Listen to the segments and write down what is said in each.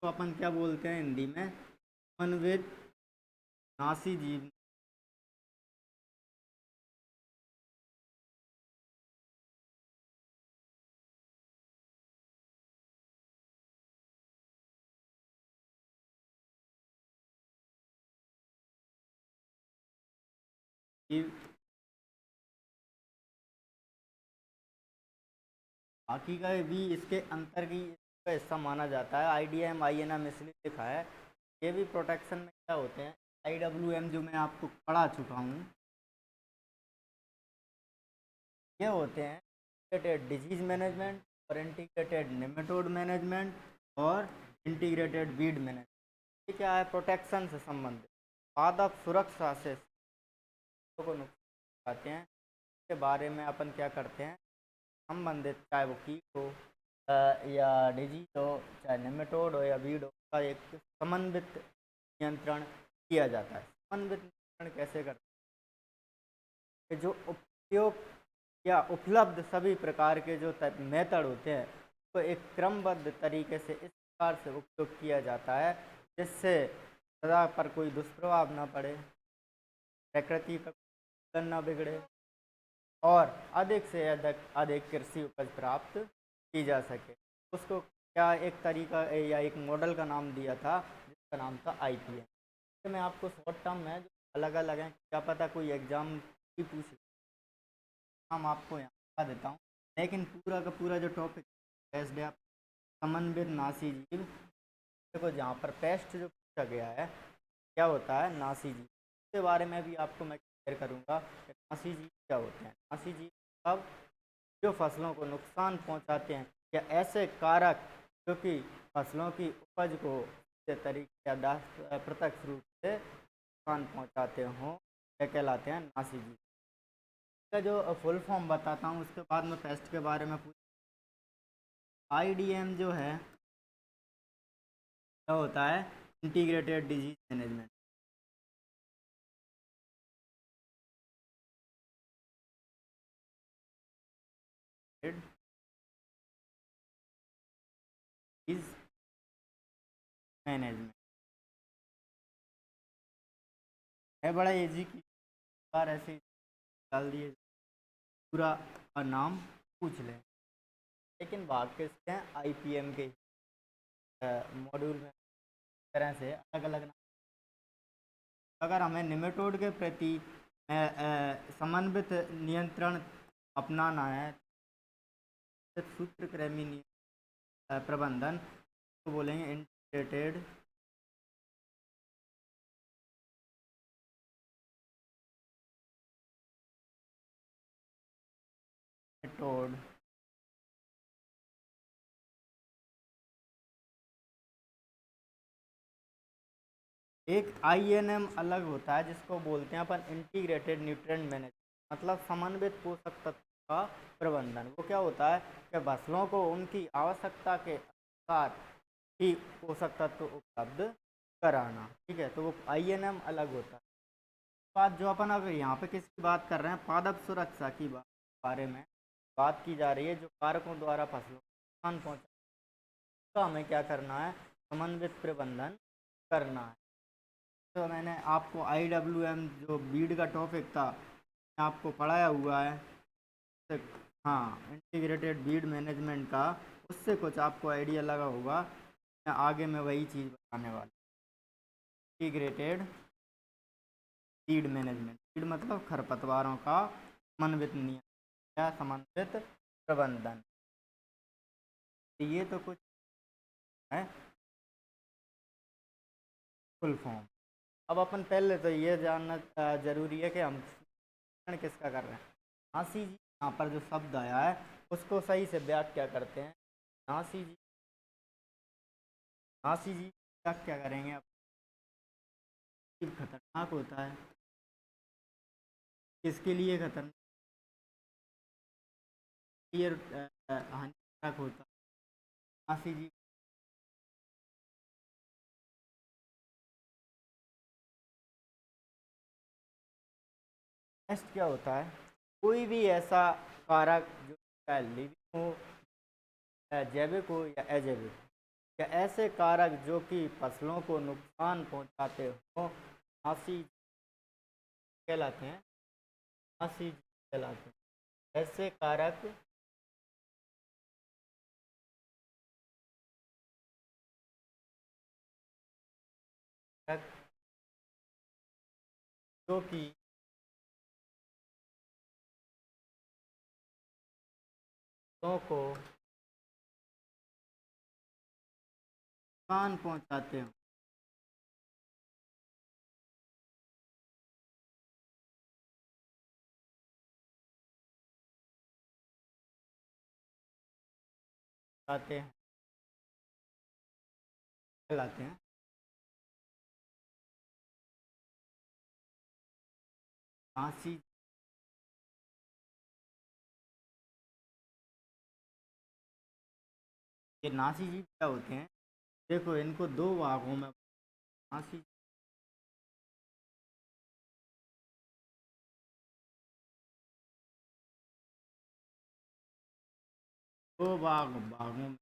तो अपन क्या बोलते हैं हिंदी में, समन्वित नासी जीव जीव। बाकी का भी इसके अंतर की का हिस्सा माना जाता है। IDM INM इसलिए लिखा है, ये भी प्रोटेक्शन में क्या होते हैं। IWM जो मैं आपको पढ़ा चुका हूँ, ये होते हैं इंटीग्रेटेड डिजीज मैनेजमेंट और इंटीग्रेटेड नेमेटोड मैनेजमेंट और इंटीग्रेटेड वीड मैनेजमेंट। ये क्या है, प्रोटेक्शन से संबंधित, पादप सुरक्षा से को नुकसान आते हैं के बारे में अपन क्या करते हैं, संबंधित, चाहे वो कीट हो या डिजीज हो, चाहे नेमेटोड हो या वीड हो, का एक समन्वित नियंत्रण किया जाता है। समन्वित नियंत्रण कैसे करते हैं, जो उपयोग या उपलब्ध सभी प्रकार के जो मेथड होते हैं तो एक क्रमबद्ध तरीके से इस प्रकार से उपयोग किया जाता है जिससे सदा पर कोई दुष्प्रभाव न पड़े, प्रकृति का न बिगड़े और अधिक से अधिक अधिक कृषि उपज प्राप्त की जा सके। उसको क्या एक तरीका या एक मॉडल का नाम दिया था जिसका नाम था IPM। तो मैं आपको शॉर्ट टर्म में जो अलग अलग हैं, क्या पता कोई एग्जाम भी पूछ, हम आपको यहाँ बता देता हूँ, लेकिन पूरा का पूरा जो टॉपिक बेस्ड है आप समन्वित नासी जीव। देखो जहाँ पर पेस्ट जो पूछा गया है क्या होता है, नासी जीव, इसके बारे में भी आपको मैं क्लियर करूँगा कि नासी जीव क्या होते हैं। नासी जीव अब जो फसलों को नुकसान पहुँचाते हैं या ऐसे कारक जो कि फसलों की उपज को तरीके या प्रत्यक्ष रूप से नुकसान पहुँचाते हों, क्या कहलाते हैं, नासी जीव। इसका जो फुल फॉर्म बताता हूँ उसके बाद में पेस्ट के बारे में पूछ। IDM जो है क्या होता है, integrated disease management. Disease management है, बड़ा इजी की बार ऐसे डाल दिए, पूरा नाम पूछ लें, लेकिन भाग किसके हैं, IPM के मॉड्यूल में तरह से अलग अलग नाम। अगर हमें निमेटोड के प्रति समन्वित नियंत्रण अपनाना है, सूत्रकृमि प्रबंधन, तो बोलेंगे इंटीग्रेटेड मेथड। एक INM अलग होता है जिसको बोलते हैं अपन इंटीग्रेटेड न्यूट्रिएंट मैनेजमेंट, मतलब समन्वित पोषक तत्व का प्रबंधन। वो क्या होता है कि फसलों को उनकी आवश्यकता के अनुसार ही पोषक तत्व उपलब्ध कराना। ठीक है, तो वो INM अलग होता है। बात जो अपन अगर यहाँ पे किसकी बात कर रहे हैं, पादप सुरक्षा की बारे में बात की जा रही है, जो कारकों द्वारा फसलों को नुकसान पहुँचा, तो हमें क्या करना है, समन्वित प्रबंधन करना है। तो मैंने आपको IWM जो बीड का टॉपिक था आपको पढ़ाया हुआ है, तो हाँ, इंटीग्रेटेड बीड मैनेजमेंट का, उससे कुछ आपको आइडिया लगा होगा। मैं आगे में वही चीज़ बताने वाला, इंटीग्रेटेड बीड मैनेजमेंट। बीड मतलब खरपतवारों का समन्वित नियंत्रण या समन्वित प्रबंधन। ये तो कुछ है फुल फॉर्म। अब अपन पहले तो ये जानना जरूरी है कि हम किसका कर रहे हैं। नासी जी, यहाँ पर जो शब्द आया है उसको सही से व्याख्या करते हैं। नासी जी, नासी जी क्या क्या करेंगे अब, खतरनाक होता है, किसके लिए खतरनाक, ये हानिकारक होता है। नासी जी नेक्स्ट क्या होता है, कोई भी ऐसा कारक जो लिविंग हो, जैविक हो या अजैविक हो, या ऐसे कारक जो कि फसलों को नुकसान पहुंचाते हो नासी कहलाते हैं, नासी कहलाते हैं। ऐसे कारक जो कि फसलों को नुकसान पहुंचाते हो, आते हैं, कहलाते हैं। नासी ये नासी जीव क्या होते हैं? देखो इनको दो भागों में नासी दो भागों में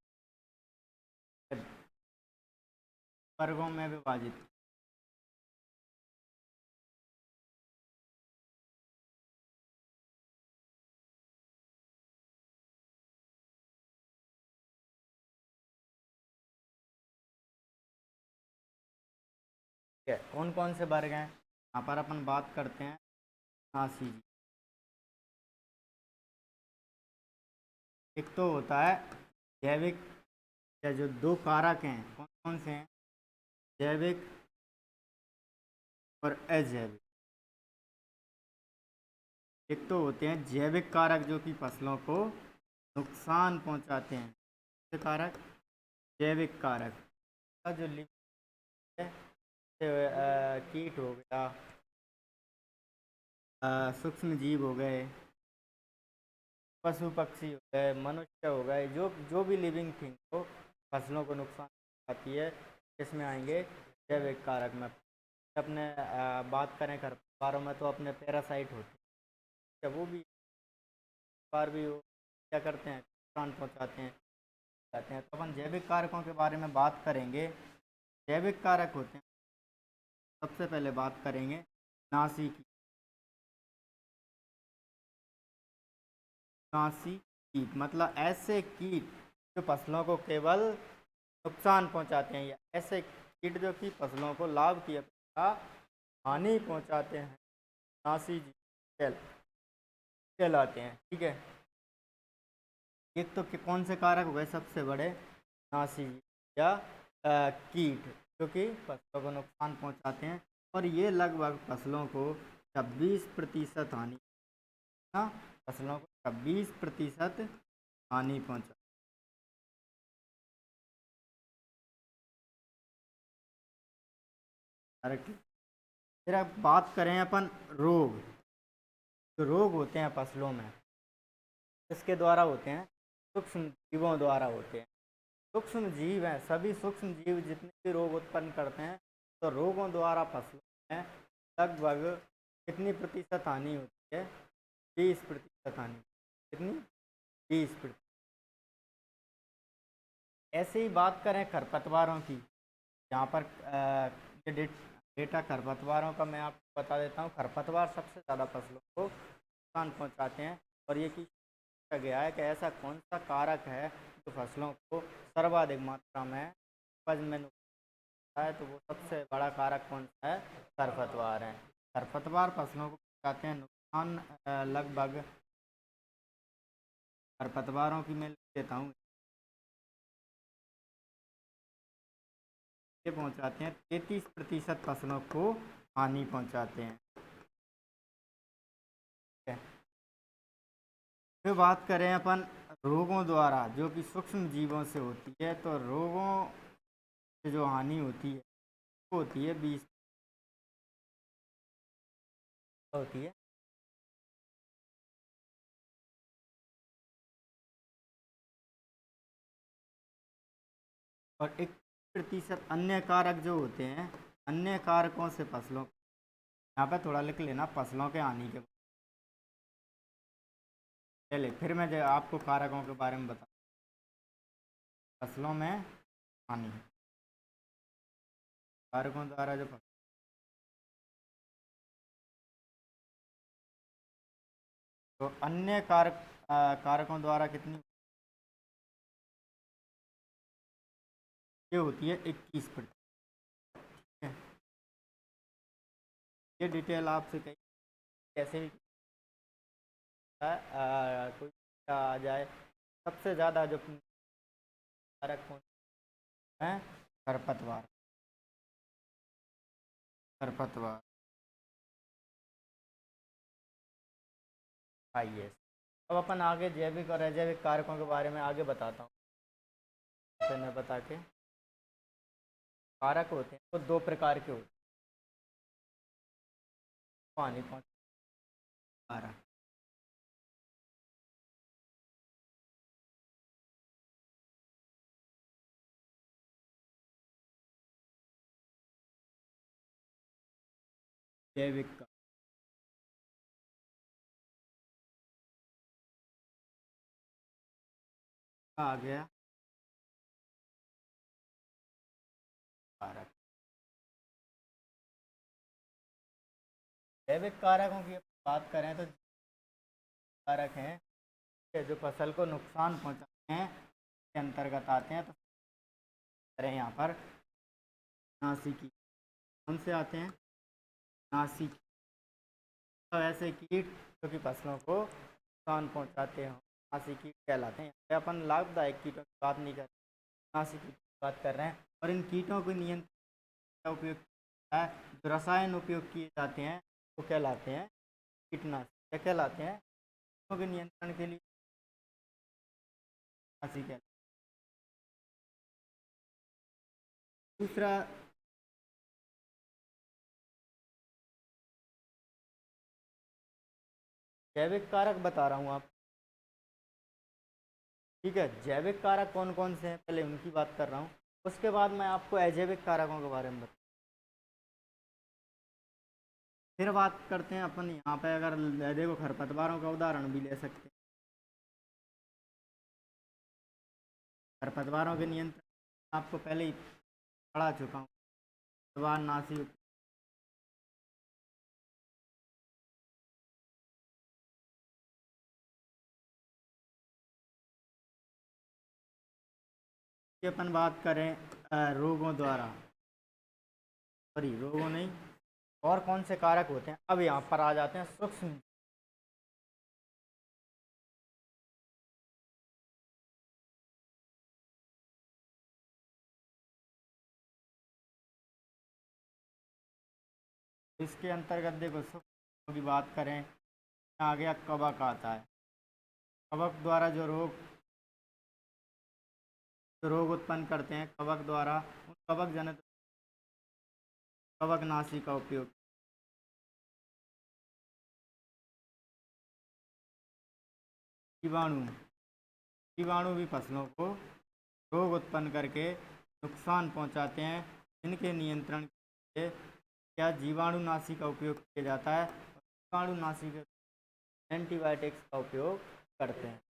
वर्गों में विभाजित। ठीक है, कौन कौन से वर्ग हैं यहाँ पर अपन बात करते हैं? नासी जीव एक तो होता है जैविक, या जो दो कारक हैं कौन कौन से हैं? जैविक और अजैविक। एक तो होते हैं जैविक कारक जो कि फसलों को नुकसान पहुंचाते हैं, ये कारक जैविक कारक का जो है, कीट हो गया, सूक्ष्म जीव हो गए, पशु पक्षी हो गए, मनुष्य हो गए, जो जो भी लिविंग थिंग हो फसलों को नुकसान पहुंचाती है, इसमें आएंगे जैविक कारक में। अपने बात करें खरपतवारों में तो अपने पैरासाइट होते हैं, वो भी बार भी वो क्या करते हैं, नुकसान पहुंचाते हैं, जाते हैं। तो अपन जैविक कारकों के बारे में बात करेंगे। जैविक कारक होते हैं, सबसे पहले बात करेंगे नासी की। नासी कीट मतलब ऐसे कीट जो फसलों को केवल नुकसान पहुंचाते हैं, या ऐसे कीट जो कि फसलों को लाभ की अपेक्षा हानि पहुंचाते हैं, नासी जीव कहलाते हैं। ठीक है, एक तो कौन से कारक हो गए सबसे बड़े? नासी जीव या कीट जो कि फसलों को नुकसान पहुंचाते हैं, और ये लगभग फसलों को 26% हानि, हाँ, फसलों को 26% हानि पहुंचा। फिर अब बात करें अपन रोग, जो रोग होते हैं फसलों में किसके द्वारा होते हैं? सूक्ष्म जीवों द्वारा होते हैं। सूक्ष्म जीव हैं, सभी सूक्ष्म जीव जितने भी रोग उत्पन्न करते हैं, तो रोगों द्वारा फसलों में लगभग कितनी प्रतिशत हानि होती है? 20% हानि। कितनी? 20%। ऐसे ही बात करें खरपतवारों की, यहाँ पर ये डेटा खरपतवारों का मैं आपको बता देता हूँ। खरपतवार सबसे ज़्यादा फसलों को नुकसान पहुँचाते हैं, और ये किया गया है कि ऐसा कौन सा कारक है जो फसलों को सर्वाधिक मात्रा में उपज में नुकसान है, तो वो सबसे बड़ा कारक कौन सा है? खरपतवार है। खरपतवार फसलों को पहुँचाते हैं नुकसान लगभग, खरपतवारों की मैं लिख देता हूँ, ये पहुँचाते हैं 33% फसलों को हानि पहुँचाते हैं। ठीक है, फिर बात करें अपन रोगों द्वारा जो कि सूक्ष्म जीवों से होती है, तो रोगों से जो हानि होती है वो होती है 20 होती है। और 1% अन्य कारक जो होते हैं, अन्य कारकों से फसलों, यहाँ पे थोड़ा लिख लेना फसलों के हानि के पहले, फिर मैं जो आपको कारकों के बारे में बता। फसलों में हानि। कारकों द्वारा जो तो अन्य कारकों द्वारा कितनी ये होती है 21%। ये डिटेल आपसे कही कैसे भी कोई आ जाए। सबसे ज़्यादा जो कारक कौन है? खरपतवार। खरपतवार। आइए अब अपन आगे जैविक और अजैविक कारकों के बारे में आगे बताता हूँ। तो मैं बता के कारक होते हैं वो दो प्रकार के होते हैं। पानी पहुँच कारक जैविक का आ गया कारक। जैविक कारकों की बात करें तो कारक हैं कि जो फसल को नुकसान पहुंचाते हैं के अंतर्गत आते हैं। तो करें यहाँ पर नासी की कौन से आते हैं? नासी की। तो ऐसे कीट जो कि फसलों को नुकसान पहुंचाते हो नासी कीट कहलाते हैं। यहाँ पे अपन लाभदायक कीटों की बात नहीं कर रहे, नासी कीट की बात कर रहे हैं। और इन कीटों को नियंत्रण का उपयोग किया है। जो रसायन उपयोग किए जाते हैं वो कहलाते हैं कीटनाशक। क्या कहलाते हैं? कीटों के नियंत्रण के लिए नासी कहलाते हैं। दूसरा जैविक कारक बता रहा हूँ आप, ठीक है। जैविक कारक कौन कौन से हैं पहले उनकी बात कर रहा हूँ, उसके बाद मैं आपको अजैविक कारकों के बारे में बता। फिर बात करते हैं अपन यहाँ पे, अगर देखो खरपतवारों का उदाहरण भी ले सकते हैं। खरपतवारों के नियंत्रण आपको पहले ही पढ़ा चुका हूँ। नासी की अपन बात करें रोगों द्वारा, सॉरी रोगों नहीं, और कौन से कारक होते हैं अब यहाँ पर आ जाते हैं सूक्ष्म। इसके अंतर्गत देखो सूक्ष्म की बात करें, आ गया कवक आता है। कवक द्वारा जो रोग उत्पन्न करते हैं कवक द्वारा, उन कवक जनित कवकनाशी का उपयोग। जीवाणु जीवाणु भी फसलों को रोग उत्पन्न करके नुकसान पहुंचाते हैं। इनके नियंत्रण के लिए क्या जीवाणुनाशी का उपयोग किया जाता है? जीवाणुनाशी के एंटीबायोटिक्स का उपयोग करते हैं।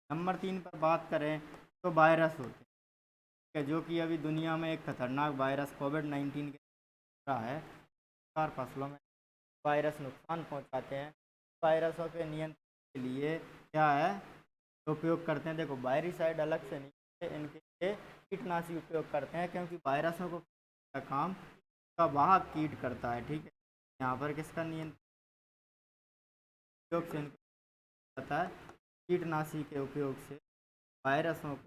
नंबर 3 पर बात करें तो वायरस होते हैं, जो कि अभी दुनिया में एक खतरनाक वायरस कोविड-19 के रहा है। सरकार फसलों में वायरस नुकसान पहुंचाते हैं। वायरसों के नियंत्रण के लिए क्या है उपयोग करते हैं? देखो वायरिसाइड अलग से नहीं है, इनके लिए कीटनाशी उपयोग करते हैं, क्योंकि वायरसों को का काम का वाहक कीट करता है, ठीक है। यहाँ पर किसका नियंत्रण उपयोग से जाता है? कीटनाशी के उपयोग से वायरसों को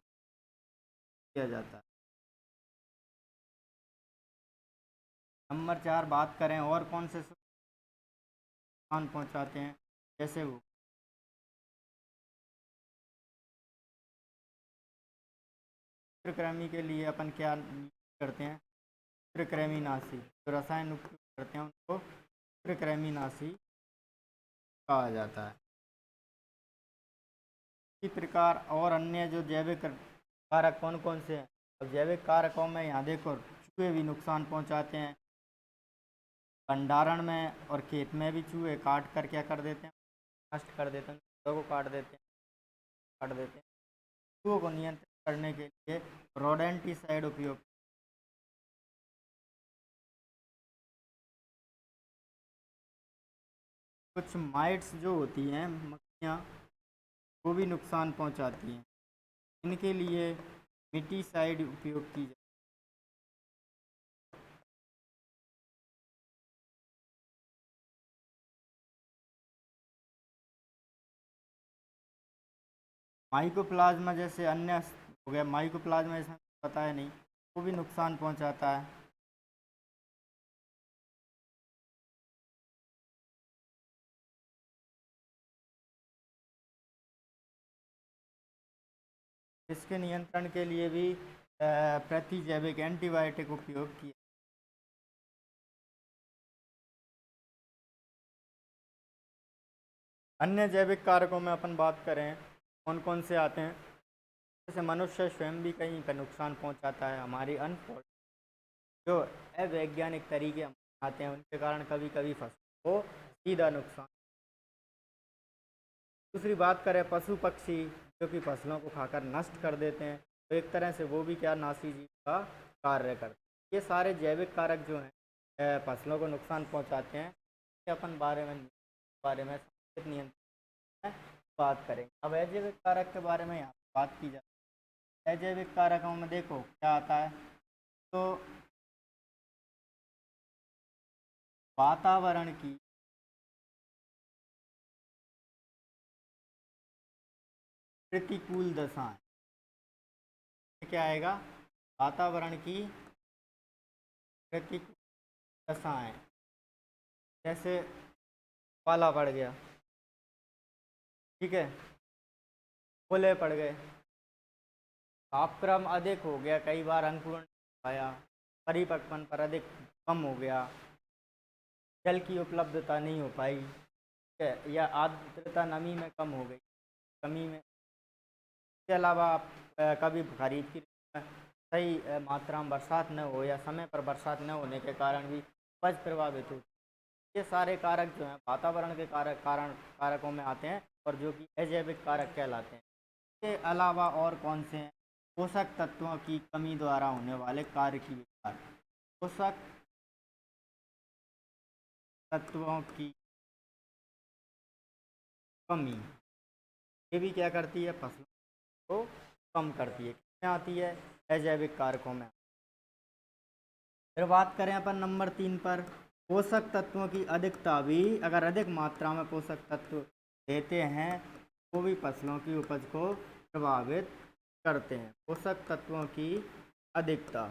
किया जाता है। नंबर 4 बात करें और कौन से नुकसान पहुंचाते हैं, जैसे वो सूत्रकृमि के लिए अपन क्या करते हैं? सूत्रकृमिनाशी। जो रसायन उपयोग करते हैं उनको सूत्रकृमिनाशी कहा जाता है। इसी प्रकार और अन्य जो जैविक कारक कौन कौन से हैं? अब जैविक कारकों में यहाँ देखो चूहे भी नुकसान पहुँचाते हैं। भंडारण में और खेत में भी चूहे काट कर क्या कर देते हैं? नष्ट कर देते हैं, पौधों को काट देते हैं। पशुओं को नियंत्रित करने के लिए रोडेंटिसाइड उपयोग। कुछ माइट्स जो होती हैं, मक्खियाँ, वो भी नुकसान पहुंचाती हैं। इनके लिए मिटीसाइड उपयोग की जाए। माइकोप्लाज्मा जैसे अन्य हो गया, माइकोप्लाज्मा जैसे पता है नहीं, वो भी नुकसान पहुंचाता है। इसके नियंत्रण के लिए भी प्रतिजैविक एंटीबायोटिक उपयोग किया। अन्य जैविक कारकों में अपन बात करें कौन कौन से आते हैं, जैसे मनुष्य स्वयं भी कहीं का नुकसान पहुंचाता है। हमारी अनफॉर्चुनेट जो अवैज्ञानिक तरीके हम आते हैं, उनके कारण कभी कभी फसल को सीधा नुकसान। दूसरी बात करें पशु पक्षी जो कि फसलों को खाकर नष्ट कर देते हैं, तो एक तरह से वो भी क्या नासी जीव का कार्य करते हैं। ये सारे जैविक कारक जो हैं फसलों को नुकसान पहुंचाते हैं। ये अपन बारे में संक्षिप्त नियंत्रण में बात करेंगे। अब अजैविक कारक के बारे में यहाँ बात की जाए। अजैविक कारकों में देखो क्या आता है, तो वातावरण की प्रतिकूल दशाएं। क्या आएगा, वातावरण की प्रतिकूल दशाएं, जैसे पाला पड़ गया, ठीक है, ओले पड़ गए, तापक्रम अधिक हो गया, कई बार अंकुरण आया, परिपक्वपन पर अधिक कम हो गया, जल की उपलब्धता नहीं हो पाई, ठीक है, या आर्द्रता नमी में कम हो गई, कमी में। इसके अलावा कभी खरीफ की ऋतु में सही मात्रा में बरसात न हो या समय पर बरसात न होने के कारण भी उपज प्रभावित होती है। ये सारे कारक जो हैं वातावरण के कारकों में आते हैं और जो कि अजैविक कारक कहलाते हैं। इसके अलावा और कौन से हैं, पोषक तत्वों की कमी द्वारा होने वाले कार्य की विकार। पोषक तत्वों की कमी ये भी क्या करती है, फसलों को कम करती है। किसमें आती है, अजैविक कारकों में। फिर बात करें अपन नंबर 3 पर, पोषक तत्वों की अधिकता भी। अगर अधिक मात्रा में पोषक तत्व देते हैं वो भी फसलों की उपज को प्रभावित करते हैं। पोषक तत्वों की अधिकता।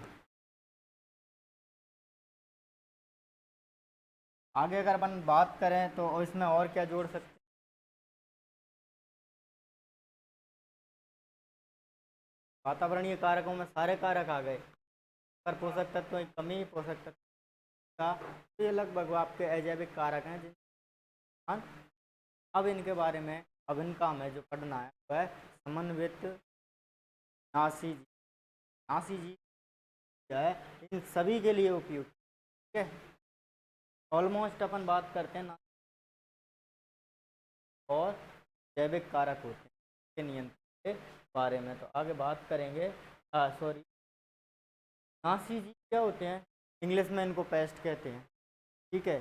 आगे अगर अपन बात करें तो इसमें और क्या जोड़ सकते हैं, वातावरणीय कारकों में सारे कारक आ गए। अगर पोषक तत्वों की कमी, पोषक तत्व का, तो ये लगभग आपके अजैविक कारक हैं जिन। अब इनके बारे में, अब इनका हमें जो पढ़ना है वह समन्वित नासी जी। नासी जी है इन सभी के लिए उपयुक्त, ठीक है। ऑलमोस्ट अपन बात करते हैं ना, और जैविक कारक होते हैं के नियंत्रण के बारे में। तो आगे बात करेंगे। सॉरी, नासी जी क्या होते हैं, इंग्लिश में इनको पेस्ट कहते हैं, ठीक है।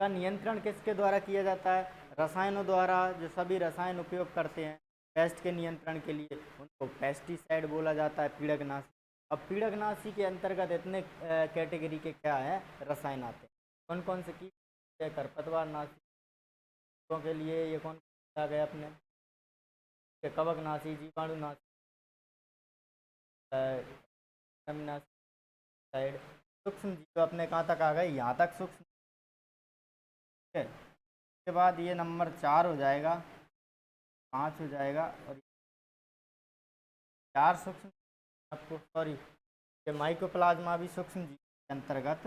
का नियंत्रण किसके द्वारा किया जाता है, रसायनों द्वारा। जो सभी रसायन उपयोग करते हैं पेस्ट के नियंत्रण के लिए उनको पेस्टिसाइड बोला जाता है, पीड़कनाशी। अब पीड़कनाशी के अंतर्गत इतने कैटेगरी के क्या है, रसायन आते हैं। कौन कौन से की, खरपतवार नाशी के लिए ये कौन आ गए अपने, कवकनाशी, जीवाणुनाशी, साइड। सूक्ष्म जीव अपने कहाँ तक आ गए, यहाँ तक सूक्ष्म, ठीक है। उसके बाद ये नंबर 4 हो जाएगा, 5 हो जाएगा, और 4 सूक्ष्म आपको, सॉरी, ये माइकोप्लाज्मा भी सूक्ष्म जीव के अंतर्गत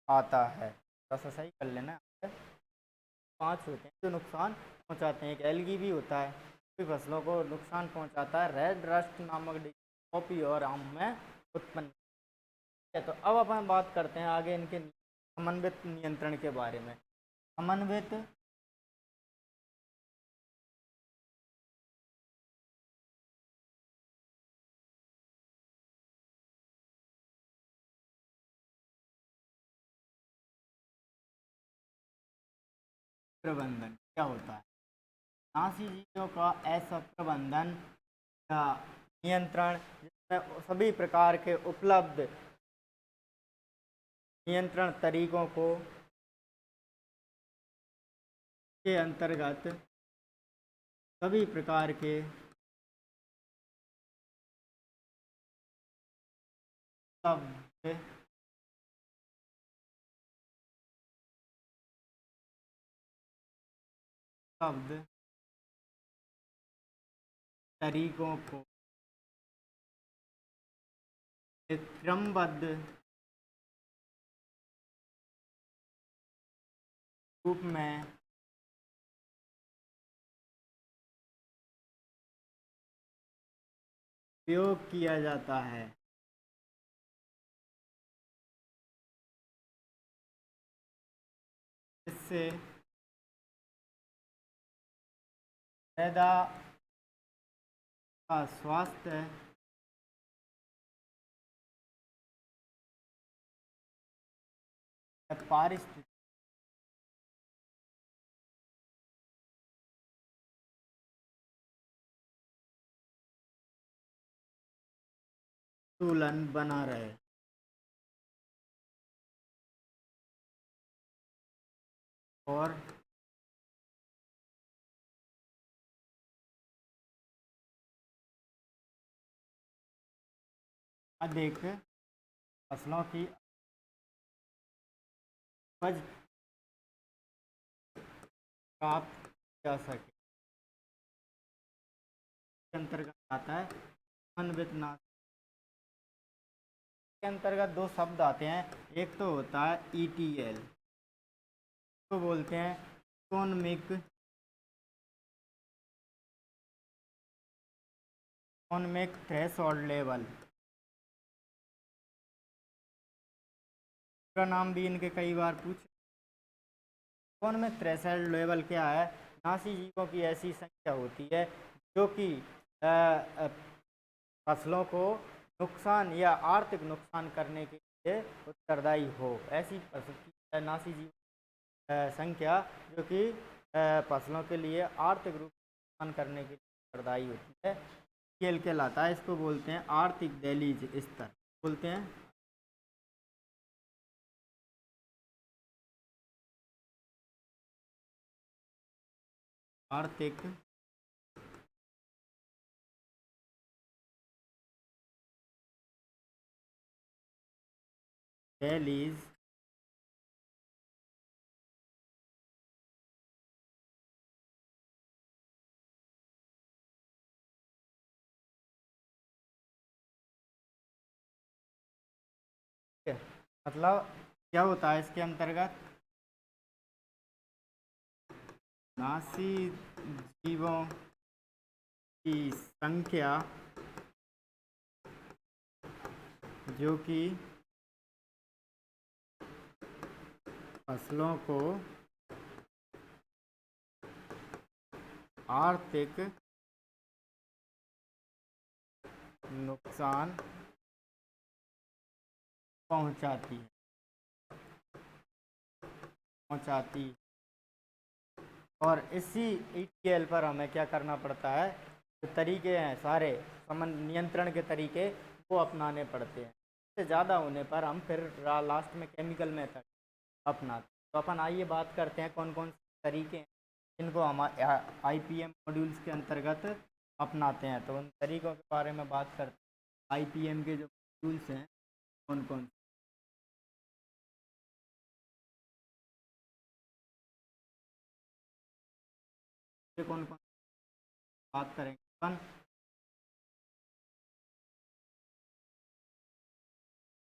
आता है। थोड़ा सा सही कर लेना। 5 होते हैं जो नुकसान पहुंचाते हैं। एक एलगी भी होता है जो फसलों को नुकसान पहुंचाता है, रेड रस्ट नामक कॉफी और आम में उत्पन्न है। तो अब अपन बात करते हैं आगे इनके समन्वित नियंत्रण के बारे में। समन्वित प्रबंधन क्या होता है? नाशीजीवों का ऐसा प्रबंधन या नियंत्रण जिसमें सभी प्रकार के उपलब्ध नियंत्रण तरीकों को के अंतर्गत सभी प्रकार के उपलब्ध उपलब्ध तरीकों को एक क्रमबद्ध रूप में प्रयोग किया जाता है। इससे मृदा का स्वास्थ्य पारिस्थितिक संतुलन बना रहे। और अधिक फसलों की उपज प्राप्त जा सके के अंतर्गत आता है समन्वित नाश के अंतर्गत दो शब्द आते हैं। एक तो होता है ETL, तो बोलते हैं इकोनॉमिक थ्रेशोल्ड लेवल। पूरा नाम भी इनके कई बार पूछे। इकोनॉमिक थ्रेशोल्ड लेवल क्या है? नाशीजीवों की ऐसी संख्या होती है जो कि फसलों को नुकसान या आर्थिक नुकसान करने के लिए उत्तरदायी हो। ऐसी नाशीजीव संख्या जो कि फसलों के लिए आर्थिक रूप से नुकसान करने के लिए उत्तरदायी होती है, खेल कहलाता है। इसको बोलते हैं आर्थिक दहलीज स्तर, बोलते हैं आर्थिक दहलीज मतलब क्या होता है इसके अंतर्गत? नाशीजीवों की संख्या जो कि फसलों को आर्थिक नुकसान पहुंचाती और इसी ETL पर हमें क्या करना पड़ता है? जो तरीके हैं सारे नियंत्रण के तरीके वो अपनाने पड़ते हैं। इससे ज़्यादा होने पर हम फिर लास्ट में केमिकल मेथड अपनाते। तो अपन आइए बात करते हैं कौन कौन से तरीके हैं जिनको हम IPM मॉड्यूल्स के अंतर्गत अपनाते हैं। तो उन तरीकों के बारे में बात करते हैं। IPM के जो मॉड्यूल्स हैं कौन कौन से कौन कौन बात करेंगे अपन?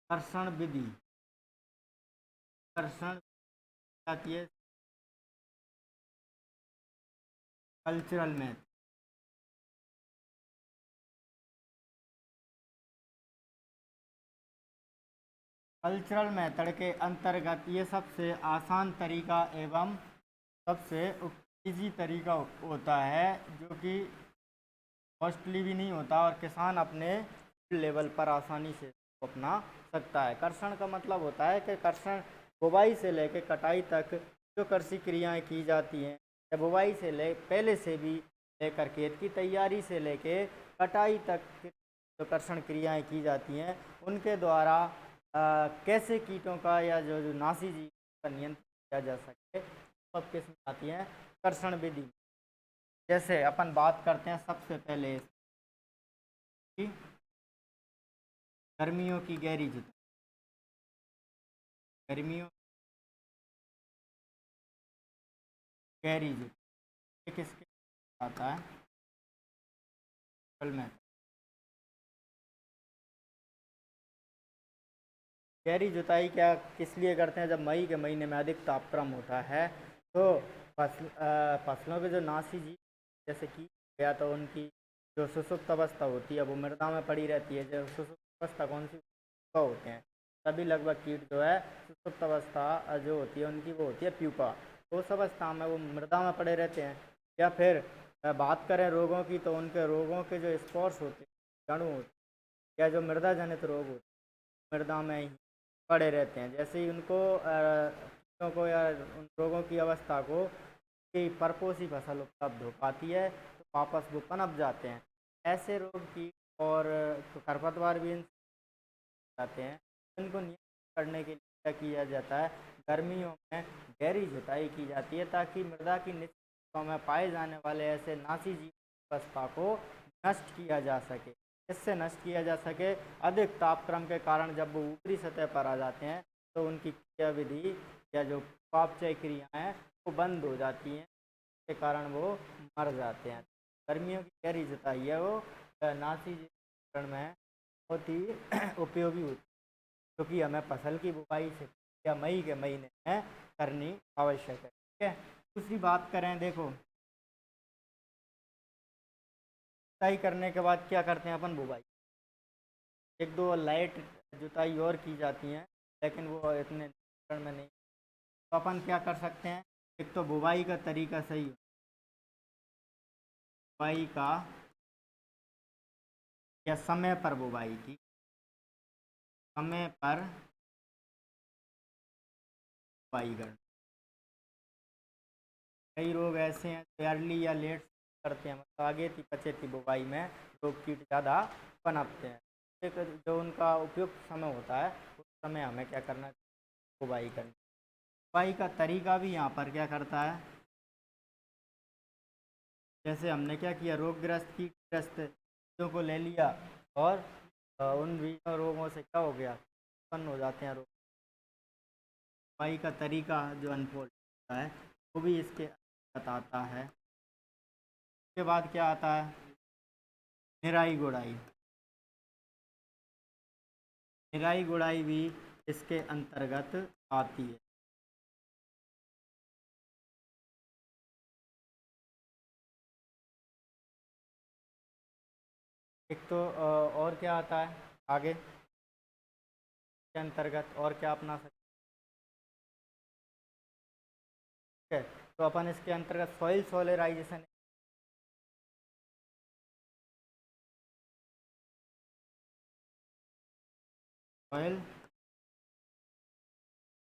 कर्षण विधि, कर्षण आती है कल्चरल मैथ, कल्चरल मेथड के अंतर्गत ये सबसे आसान तरीका एवं सबसे इजी तरीका होता है जो कि कॉस्टली भी नहीं होता और किसान अपने लेवल पर आसानी से अपना सकता है। कर्षण का मतलब होता है कि कर्षण बुवाई से लेकर कटाई तक जो कृषि क्रियाएं की जाती हैं या बुवाई से ले पहले से भी लेकर खेत की तैयारी से लेके कटाई तक जो कर्षण क्रियाएं की जाती हैं उनके द्वारा कैसे कीटों का या जो नासी जीव का नियंत्रण किया जा सके, सब किस्म आती हैं कर्षण विधि। जैसे अपन बात करते हैं सबसे पहले की गर्मियों की गहरी जुताई। गर्मियों गहरी जुताई ये किसके आता है? फल में गहरी जुताई क्या किस लिए करते हैं? जब मई के महीने में अधिक तापक्रम होता है तो फसलों के जो नासी जीव जैसे कि या तो उनकी जो सुसुप्त अवस्था होती है वो मृदा में पड़ी रहती है। जो सुसुप्त अवस्था कौन सी होते हैं सभी लगभग कीट जो है सुसुप्त अवस्था जो होती है उनकी वो होती है प्यूपा। तो उस अवस्था में वो मृदा में पड़े रहते हैं। या फिर बात करें रोगों की तो उनके रोगों के जो स्पोर्स होते हैं अणु होते हैं या जो मृदा जनित रोग होते हैं मृदा में ही पड़े रहते हैं। जैसे ही उनको कीटों को या उन रोगों की अवस्था को की परपोषी फसल उपलब्ध हो पाती है तो वापस वो पनप जाते हैं। ऐसे रोग की और खरपतवार भी जाते हैं। इनको नियंत्रित करने के लिए क्या किया जाता है? गर्मियों में गहरी जुताई की जाती है ताकि मृदा की निचली सतहों में पाए जाने वाले ऐसे नासी जीव अवस्था को नष्ट किया जा सके। इससे नष्ट किया जा सके अधिक तापक्रम के कारण जब वो ऊपरी सतह पर आ जाते हैं तो उनकी क्रियाविधि या जो पापचय क्रियाएँ हैं वो बंद हो जाती हैं, के कारण वो मर जाते हैं। गर्मियों की गहरी जुताई है वो नासी जीव में बहुत ही उपयोगी होती है क्योंकि हमें फसल की बुवाई से या मई के महीने में करनी आवश्यक है। ठीक है। दूसरी बात करें, देखो जुताई करने के बाद क्या करते हैं अपन? बुवाई। एक दो लाइट जुताई और की जाती हैं लेकिन वो इतने नियंत्रण में नहीं। तो अपन क्या कर सकते हैं? एक तो बुवाई का तरीका सही हो, बुवाई का या समय पर बुवाई की, समय पर बुवाई करना। कई रोग ऐसे हैं जो अर्ली या लेट करते हैं, मतलब आगे थी पचेती बुवाई में रोग कीट ज़्यादा पनपते हैं। एक जो उनका उपयुक्त समय होता है उस समय हमें क्या करना चाहिए? बुवाई करनी। बुवाई का तरीका भी यहाँ पर क्या करता है? जैसे हमने क्या किया, रोगग्रस्त कीटग्रस्त चीज़ों को ले लिया और उन बीजों रोगों से क्या हो गया? उत्पन्न हो जाते हैं रोग। बुवाई का तरीका जो अनफोल्ड होता है वो भी इसके बताता है। उसके बाद क्या आता है? निराई गुड़ाई। निराई गुड़ाई भी इसके अंतर्गत आती है। एक तो और क्या आता है आगे के अंतर्गत, और क्या अपना सकते हैं? तो अपन इसके अंतर्गत सॉइल सोलराइजेशन। सॉइल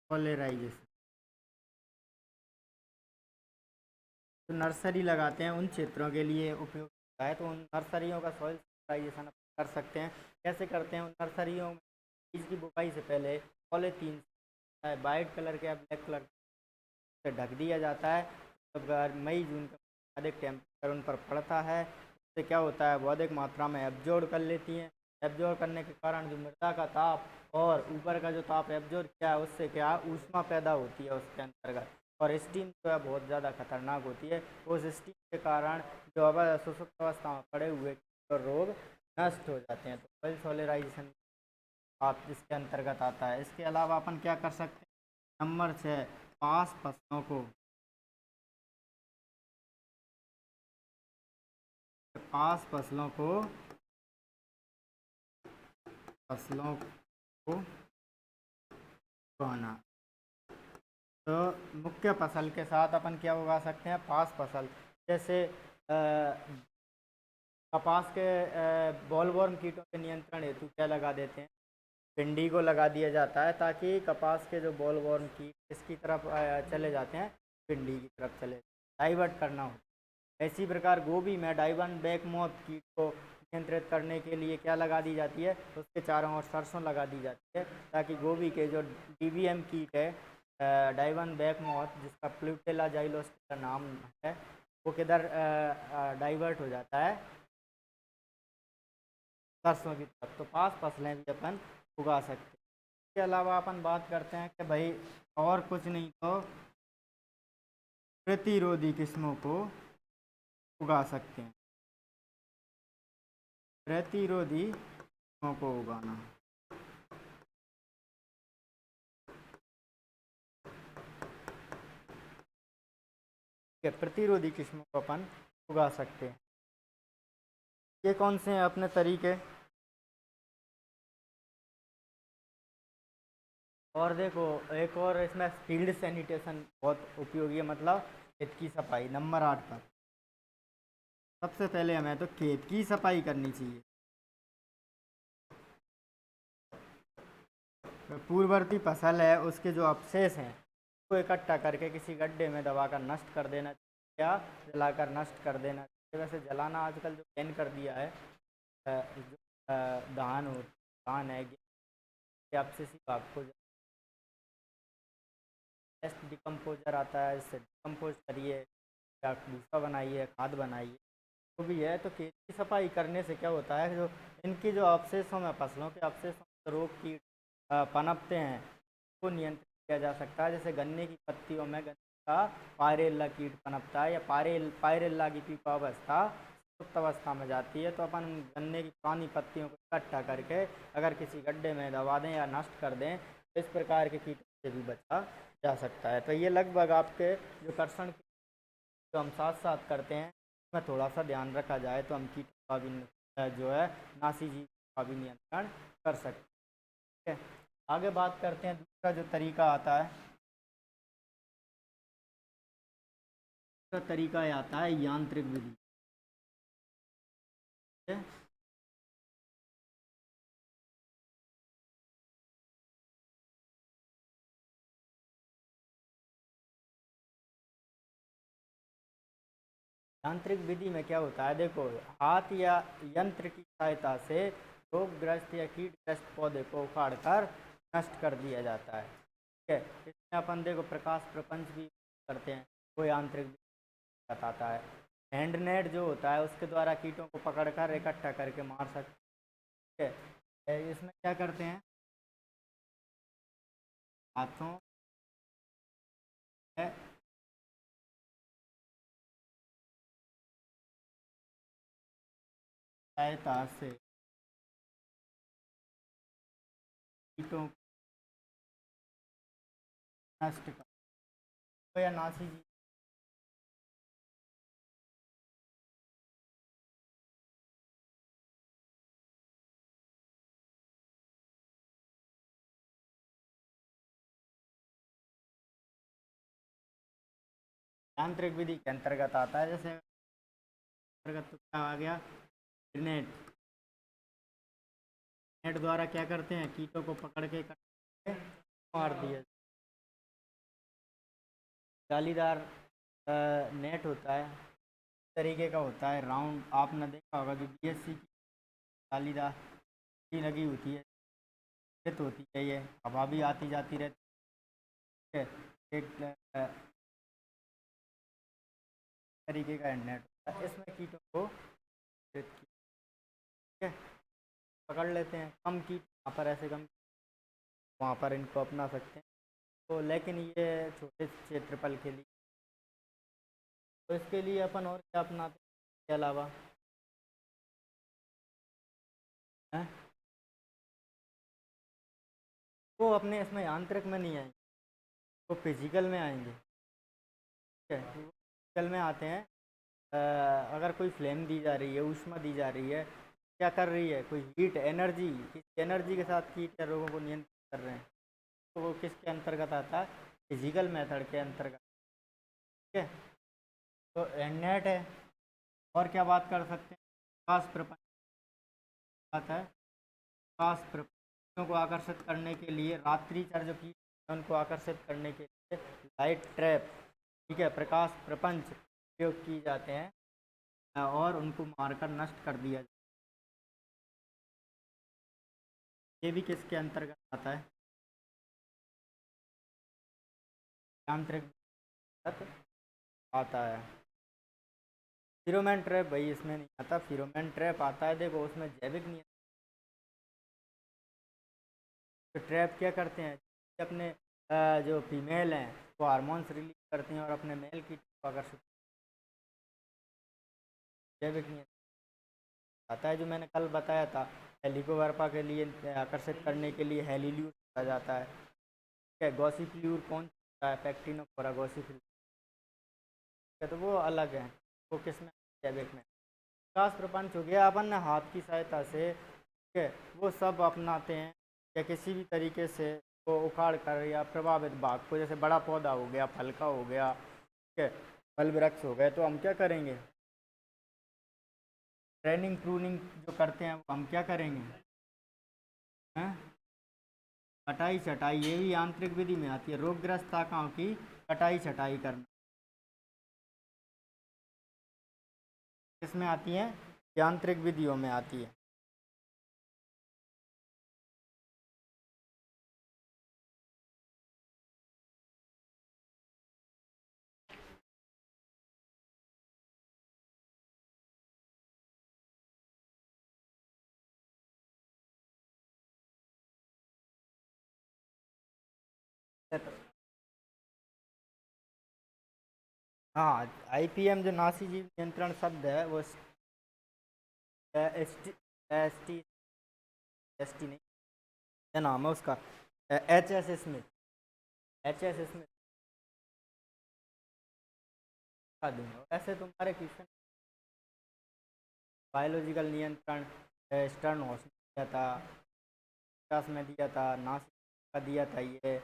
सोलराइजेशन तो नर्सरी लगाते हैं उन क्षेत्रों के लिए उपयोग होता है। तो उन नर्सरियों का सॉइल सोलराइजेशन कर सकते हैं। कैसे करते हैं? उन नर्सरियों में बीज की बुवाई से पहले पॉलीथीन वाइट कलर के या ब्लैक कलर से ढक दिया जाता है। जब मई जून का अधिक टेम्परेचर उन पर पड़ता है उससे क्या होता है? वो अधिक मात्रा में एब्जॉर्ब कर लेती हैं। एब्जॉर्ब करने के कारण जो मृदा का ताप और ऊपर का जो ताप एब्जॉर्ब किया है उससे क्या ऊष्मा पैदा होती है उसके अंतर्गत। और स्टीम जो है बहुत ज़्यादा खतरनाक होती है। उस स्टीम के कारण जो अब सुसुप्त अवस्था में पड़े हुए रोग नष्ट हो जाते हैं। तो सॉइल सोलराइजेशन आप इसके अंतर्गत आता है। इसके अलावा अपन क्या कर सकते हैं? नंबर 6, पास फसलों को, पास फसलों को उगाना। तो मुख्य फसल के साथ अपन क्या उगा सकते हैं? पास फसल। जैसे कपास के बॉलवर्म कीटों के नियंत्रण हेतु क्या लगा देते हैं? भिंडी को लगा दिया जाता है ताकि कपास के जो बॉल वॉर्म कीट इसकी तरफ चले जाते हैं, भिंडी की तरफ चले, डाइवर्ट करना होता है। इसी प्रकार गोभी में डाइवन बैक मोथ कीट को नियंत्रित करने के लिए क्या लगा दी जाती है, उसके चारों ओर सरसों लगा दी जाती है ताकि गोभी के जो डीवीएम कीट है, डाइवन बैक मोथ जिसका प्लूटेला जाइलोस का नाम है, वो किधर डाइवर्ट हो जाता है, सरसों की तरफ। तो 5 फसलें भी अपन उगा सकते हैं। इसके अलावा अपन बात करते हैं कि भाई और कुछ नहीं तो प्रतिरोधी किस्मों को उगा सकते हैं, प्रतिरोधी किस्मों को उगाना। प्रतिरोधी किस्मों को अपन उगा सकते हैं। ये कौन से हैं अपने तरीके? और देखो एक और इसमें फील्ड सैनिटेशन बहुत उपयोगी है, मतलब खेत की सफाई। नंबर 8 पर सबसे पहले हमें तो खेत की सफाई करनी चाहिए। पूर्ववर्ती फसल है उसके जो अवशेष हैं उसको इकट्ठा करके किसी गड्ढे में दबाकर नष्ट कर देना चाहिए या जलाकर नष्ट कर देना चाहिए। वैसे जलाना आजकल जो बैन कर दिया है, जो धान है, अवशेषी भाग को बेस्ट डिकम्पोजर आता है, इससे डिकम्पोज करिए या भूसा बनाइए, खाद बनाइए, जो भी है। तो खेत की सफाई करने से क्या होता है, जो इनकी जो अवशेषों में, फसलों के अवशेषों में रोग कीट पनपते हैं उसको नियंत्रित किया जा सकता है। जैसे गन्ने की पत्तियों में गन्ने का पायरेला कीट पनपता है या पायरेला की पीपावस्था सुप्त अवस्था में जाती है, तो अपन गन्ने की पुरानी पत्तियों को इकट्ठा करके अगर किसी गड्ढे में दबा दें या नष्ट कर दें तो इस प्रकार के कीटों से भी बचा जा सकता है। तो ये लगभग आपके जो कर्षण जो हम साथ साथ करते हैं उसमें थोड़ा सा ध्यान रखा जाए तो हम कीटों का भी जो है नासी जीव का भी नियंत्रण कर सकते हैं। आगे बात करते हैं, दूसरा जो तरीका आता है, दूसरा तरीका आता है यांत्रिक विधि। यांत्रिक विधि में क्या होता है, देखो हाथ या यंत्र की सहायता से रोगग्रस्त या कीटग्रस्त पौधे को उखाड़ कर नष्ट कर दिया जाता है। ठीक है, इसमें अपन देखो प्रकाश प्रपंच भी करते हैं, वो यांत्रिक विधि बताता है। हैंड नेट जो होता है उसके द्वारा कीटों को पकड़कर इकट्ठा करके मार सकते हैं। इसमें क्या करते हैं, हाथों में सहायता से कीटों को नष्ट कर या नासी जी यांत्रिक विधि के अंतर्गत आता है। जैसे अंतर्गत तो क्या आ गया, नेट, नेट द्वारा क्या करते हैं, कीटों को पकड़ के मार दिया। जालीदार नेट होता है, तरीके का होता है, राउंड। आपने देखा होगा जो बीएससी की जालीदार की लगी होती है, तो होती है, ये हवा भी आती जाती रहती है। एक तरीके का नेट होता है, इसमें कीटों को ठीक है पकड़ लेते हैं। कम कीट वहाँ पर, ऐसे कम वहाँ पर इनको अपना सकते हैं। तो लेकिन ये छोटे क्षेत्रफल के लिए, तो इसके लिए अपन और क्या अपनाते हैं इसके अलावा हैं, वो अपने इसमें यांत्रिक में नहीं आएंगे, वो फिजिकल में आएंगे। ठीक है, फिजिकल में आते हैं। अगर कोई फ्लेम दी जा रही है, ऊष्मा दी जा रही है, क्या कर रही है, कोई हीट एनर्जी, किस एनर्जी के साथ कीट या रोगों को नियंत्रित कर रहे हैं, तो वो किसके अंतर्गत आता है, फिजिकल मेथड के अंतर्गत। ठीक है, तो नेट है। और क्या बात कर सकते हैं, प्रकाश प्रपंच आता है, प्रकाश प्रपंच को आकर्षित करने के लिए, रात्रिचर जो की उनको आकर्षित करने के लिए लाइट ट्रैप, ठीक है, प्रकाश प्रपंच प्रयोग किए जाते हैं और उनको मारकर नष्ट कर दिया जाता है। ये भी किसके अंतर्गत आता है? यांत्रिक आता है। फिरोमेन ट्रैप भाई इसमें नहीं आता, फिरोमेन ट्रैप आता है, देखो उसमें जैविक नियंत्रण। तो ट्रैप क्या करते हैं, अपने जो फीमेल हैं वो हार्मोन्स रिलीज करती हैं और अपने मेल की तरफ आकर्षित। जैविक नियंत्रण आता है, जो मैंने कल बताया था, हेलिकोवर्पा के लिए आकर्षित करने के लिए हेलिल्यूर कहा जाता है। ठीक है, गॉसिफ्ल्यूर कौन सा है? पैक्टिनोफोरा गॉसिफ्ल्यूर, तो वो अलग है। वो किसमें? जैविक में। प्रकाश प्रपंच हो गया, अपन ने हाथ की सहायता से, ठीक है, वो सब अपनाते हैं, या किसी भी तरीके से वो उखाड़ कर या प्रभावित भाग को, जैसे बड़ा पौधा हो गया, फल का हो गया, ठीक है, फल वृक्ष हो गए, तो हम क्या करेंगे? ट्रेनिंग प्रूनिंग जो करते हैं वो हम क्या करेंगे? हैं? कटाई छटाई, ये भी यांत्रिक विधि में आती है। रोगग्रस्त शाखाओं की कटाई छटाई करना किसमें आती है? यांत्रिक विधियों में आती है। हाँ, आईपीएम जो नासी जीव नियंत्रण शब्द है वो S T, S T, S T नहीं, क्या नाम है उसका? H S Smith, H S Smith का दूंगा। ऐसे तुम्हारे क्वेश्चन बायोलॉजिकल नियंत्रण स्टर्न हाउस में दिया था, विकास में दिया था, नासिक का दिया था, ये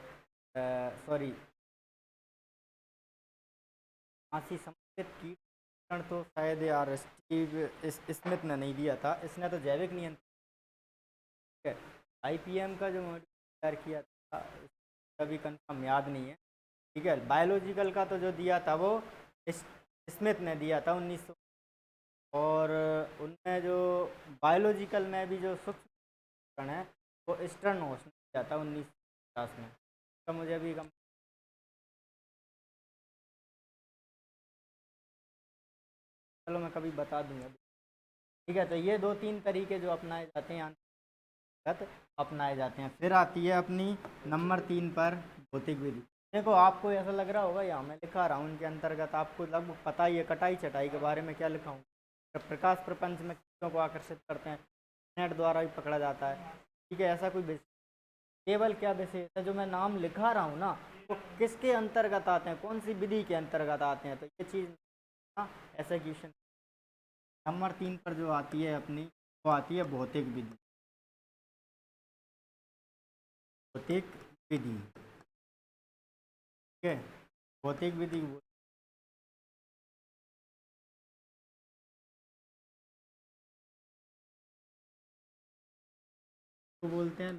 सॉरी, नासी संबंधित कीट तो शायद यार स्टीव स्मिथ ने नहीं दिया था, इसने तो जैविक नियंत्रण। ठीक है, आईपीएम का जो मॉड्यूल तैयार किया था अभी कंफर्म याद नहीं है। ठीक है, बायोलॉजिकल का तो जो दिया था वो स्मिथ ने दिया था 1900, और उनमें जो बायोलॉजिकल में भी जो सूक्ष्म कण है वो ईस्टर्न हाउस ने दिया था 1950 में। तो मुझे अभी कम, चलो मैं कभी बता दूंगा। ठीक है, तो ये दो तीन तरीके जो अपनाए जाते हैं अंतर्गत अपनाए जाते हैं। फिर आती है अपनी नंबर 3 पर भौतिक विधि। देखो आपको ऐसा लग रहा होगा, या मैं लिखा रहा हूँ उनके अंतर्गत, आपको लगभग पता ही है कटाई छटाई के बारे में क्या लिखा हूँ। प्रकाश प्रपंच में चीज़ों को आकर्षित करते हैं, नेट द्वारा भी पकड़ा जाता है। ठीक है, ऐसा कोई केवल क्या विशेष है जो मैं नाम लिखा रहा हूँ ना, वो किसके अंतर्गत आते हैं, कौन सी विधि के अंतर्गत आते हैं, तो ये चीज़ ना ऐसा क्वेश्चन। नंबर 3 पर जो आती है अपनी, वो आती है भौतिक विधि। भौतिक विधि, ठीक है, भौतिक विधि को बोलते हैं।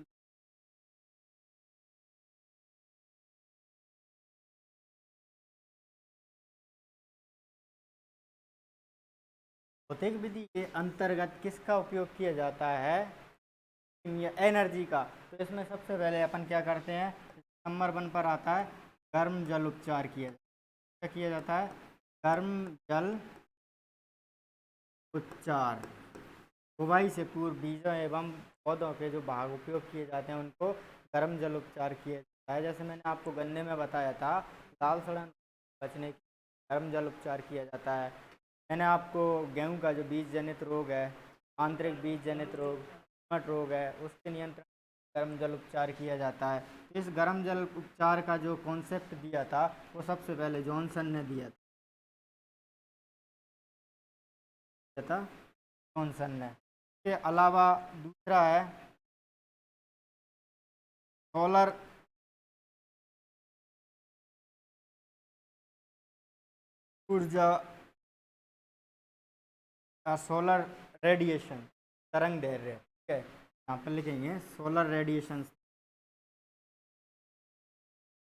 भौतिक विधि के अंतर्गत किसका उपयोग किया जाता है? एनर्जी का। तो इसमें सबसे पहले अपन क्या करते हैं, नंबर 1 पर आता है गर्म जल उपचार किया जाता है। क्या किया जाता है? गर्म जल उपचार। बुवाई से पूर्व बीजों एवं पौधों के जो भाग उपयोग किए जाते हैं उनको गर्म जल उपचार किया जाता है। जैसे मैंने आपको गन्ने में बताया था, लाल सड़न बचने के गर्म जल उपचार किया जाता है। मैंने आपको गेहूं का जो बीज जनित रोग है, आंतरिक बीज जनित रोग, मट रोग है, उसके नियंत्रण गर्म जल उपचार किया जाता है। इस गर्म जल उपचार का जो कॉन्सेप्ट दिया था वो सबसे पहले जॉनसन ने दिया था, जॉनसन ने। इसके अलावा दूसरा है सोलर ऊर्जा का, सोलर रेडिएशन तरंग दैर्ध्य, ठीक है, यहाँ पर लिखेंगे सोलर रेडिएशन,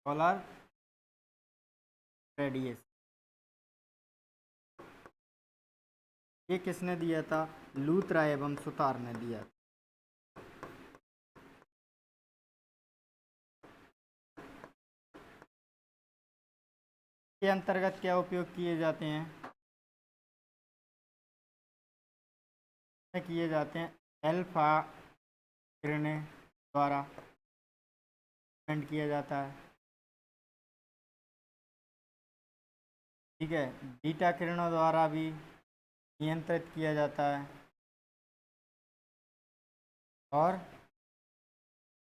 सोलर रेडिएशन। ये किसने दिया था? लूथरा एवं सुतार ने दिया। के अंतर्गत क्या उपयोग किए जाते हैं? किए जाते हैं अल्फा किरणें द्वारा किया जाता है, ठीक है। बीटा किरणों द्वारा भी नियंत्रित किया जाता है, और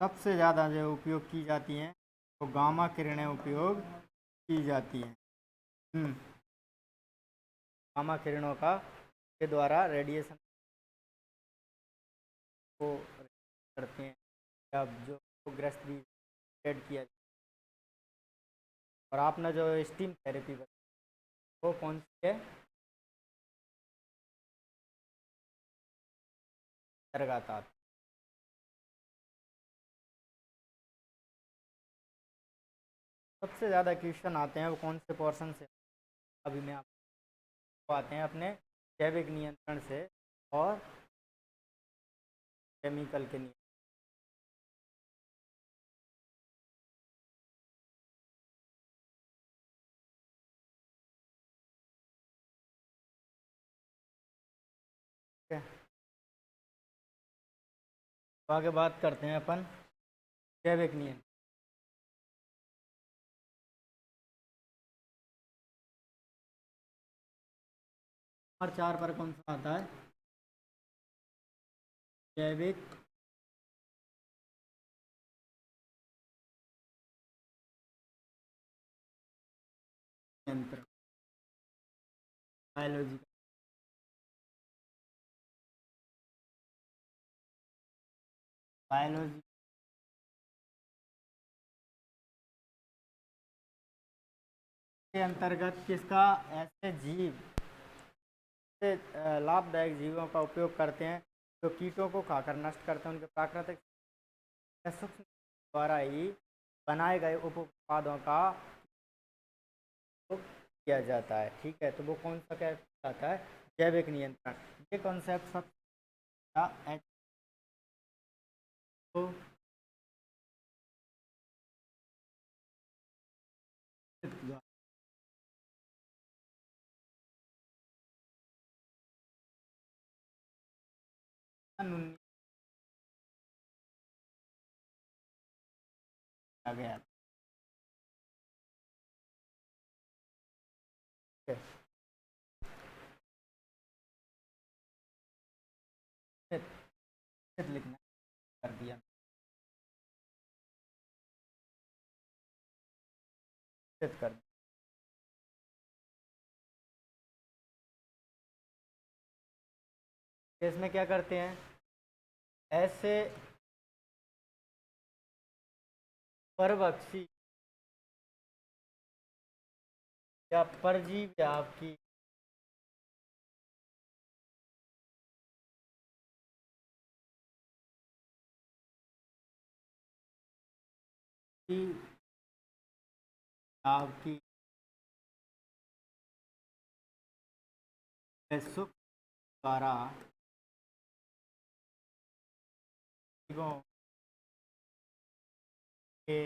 सबसे ज़्यादा जो उपयोग की जाती हैं वो गामा किरणें उपयोग की जाती हैं। गामा किरणों का के द्वारा रेडिएशन को करते हैं, जब जो ग्रस्त भी किया जाए। और आपने जो स्टीम थेरेपी वो कौन सी है? लगातार सबसे ज़्यादा क्वेश्चन आते हैं वो कौन से पोर्शन से? अभी मैं आपको आते हैं अपने जैविक नियंत्रण से और केमिकल के नियंत्रण। तो आगे बात करते हैं अपन जैविक नियंत्रण। नंबर 4 पर कौन सा आता है? जैविक नियंत्रण, बायोलॉजी बायोलॉजी के अंतर्गत किसका ऐसे जीव से लाभदायक जीवों का उपयोग करते हैं जो कीटों को खाकर नष्ट करते हैं, उनके प्राकृतिक सूक्ष्म द्वारा ही बनाए गए उप उत्पादों का उपयोग किया जाता है, ठीक है। तो वो कौन सा कहलाता है? जैविक नियंत्रण। ये कॉन्सेप्ट सब तो आ गया, ठीक है। लिखना कर दिया, कर दिया। इसमें क्या करते हैं? ऐसे परभक्षी या परजीवी आपकी आपकी सुख द्वारा जीवों के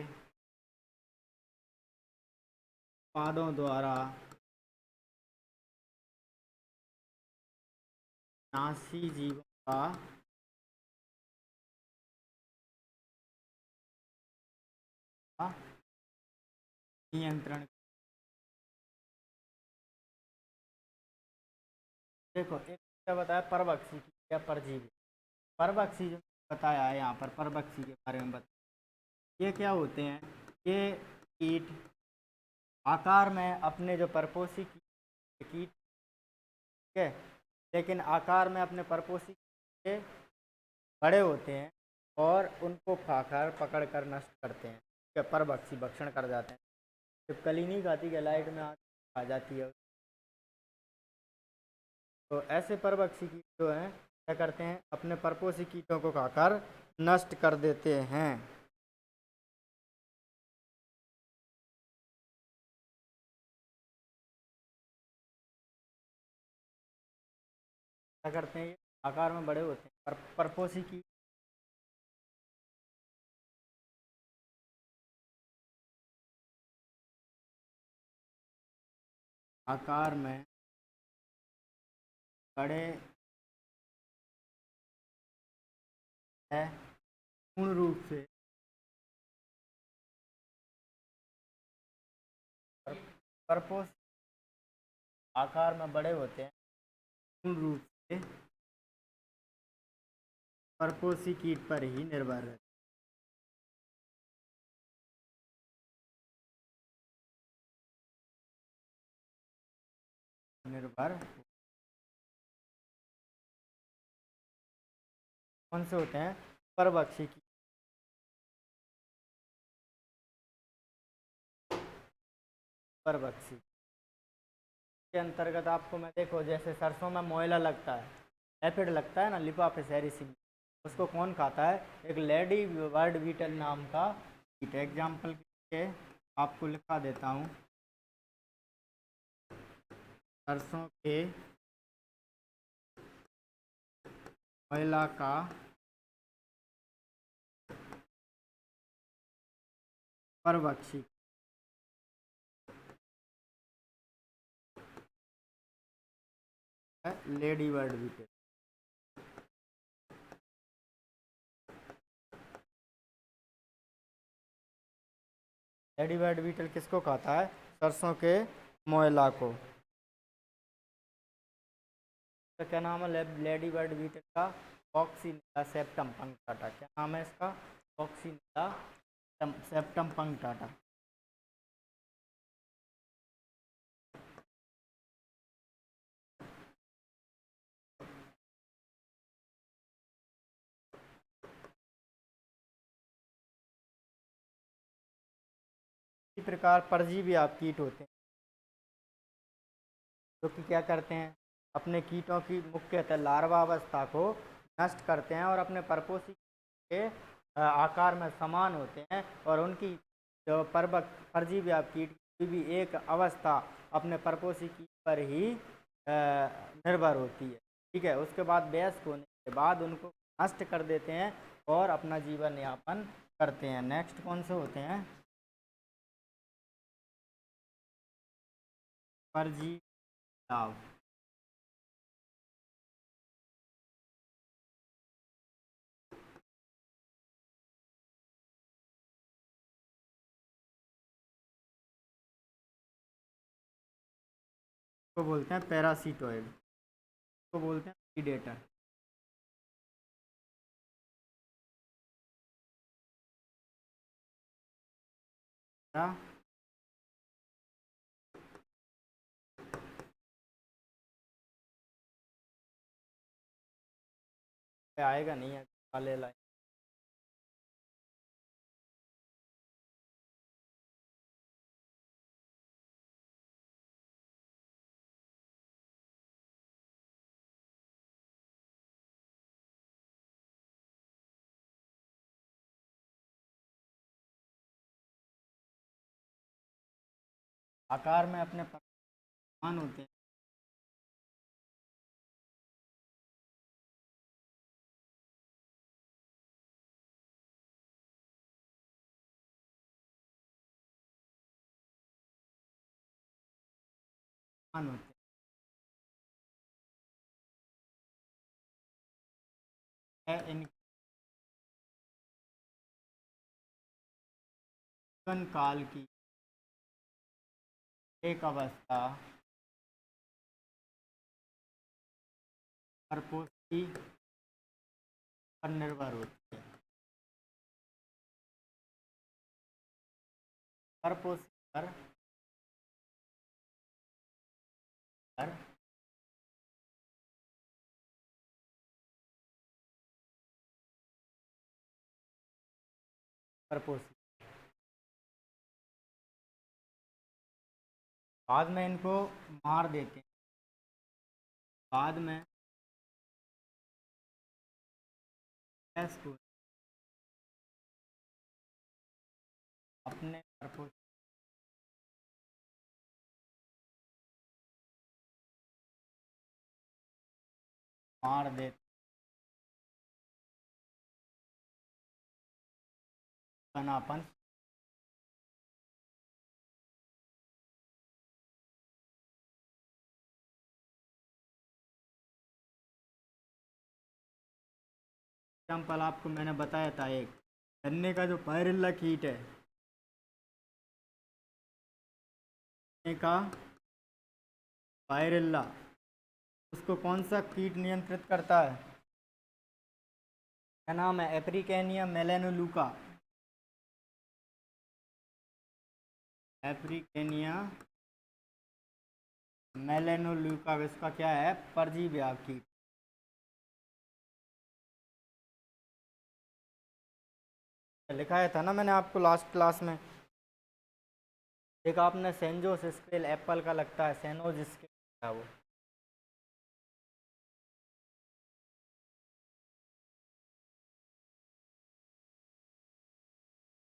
उत्पादों द्वारा नासी जीवों का नियंत्रण। देखो एक क्या बताया, परभक्षी की या परजीवी। परभक्षी जो बताया है यहाँ पर, परभक्षी के बारे में बताया, ये क्या होते हैं? ये कीट आकार में अपने जो परपोषी कीट, ठीक है, लेकिन आकार में अपने परपोषी के बड़े होते हैं और उनको खाकर पकड़ कर नष्ट करते हैं, ठीक है। परभक्षी भक्षण कर जाते हैं, जब कली नहीं खाती है लाइट में आ जाती है। तो ऐसे परभक्षी की जो हैं क्या करते हैं, अपने परपोषी कीटों को खाकर नष्ट कर देते हैं। क्या करते हैं, ये आकार में बड़े होते हैं, परपोषी कीट आकार में बड़े हैं, पूर्ण रूप से परपोष आकार में बड़े होते हैं, पूर्ण रूप से परपोषी कीट पर ही निर्भर रहते निर्भर कौन से होते हैं, परभक्षी कीट। परभक्षी के अंतर्गत आपको मैं देखो, जैसे सरसों में मोयला लगता है, एफिड लगता है ना, लिपाफिस एरिसिम, उसको कौन खाता है, एक लेडी बर्ड बीटल नाम का कीट। एग्जाम्पल के आपको लिखा देता हूँ, सरसों के मोयला का परभक्षी है lady bird beetle. Lady bird beetle किसको खाता है, सरसों के मोयला को। तो क्या नाम है लेडी बर्ड बीटल का, कॉक्सिनिला सेप्टम पंक्टाटा। क्या नाम है इसका, कॉक्सिनिला सेप्टम पंक्टाटा। इसी प्रकार परजीवी आप कीट होते हैं, जो कि क्या करते हैं, अपने कीटों की मुख्यतः लार्वा अवस्था को नष्ट करते हैं और अपने परपोषी के आकार में समान होते हैं, और उनकी जो परजीवी आप कीट की भी एक अवस्था अपने परपोषी कीट पर ही निर्भर होती है। ठीक है, उसके बाद वयस्क होने के बाद उनको नष्ट कर देते हैं और अपना जीवन यापन करते हैं। नेक्स्ट कौन से होते हैं, परजीवी लाभ। को बोलते हैं पैरासीटोइड, को बोलते हैं प्रीडेटर। क्या आएगा नहीं है, वाले लाइन। आकार में अपने समान होते हैं, समान होते हैं। इनके जीवन काल की एक अवस्था परपोषी पर निर्भर होती है, परपोषी पर परपोषी। बाद में इनको मार देते हैं, बाद में गैस को अपने पर्पज मार देते बनापन एग्जाम्पल आपको मैंने बताया था एक गन्ने का जो पायरिल्ला कीट है, गन्ने का पायरिल्ला, उसको कौन सा कीट नियंत्रित करता है? क्या नाम है? एप्रिकेनिया मेलेनोलूका। एप्रिकेनिया मेलेनोलूका इसका क्या है? परजीवी कीट। लिखाया था ना मैंने आपको लास्ट क्लास में। एक आपने सेंजोस स्केल एप्पल का लगता है, सेनोज स्केल है वो।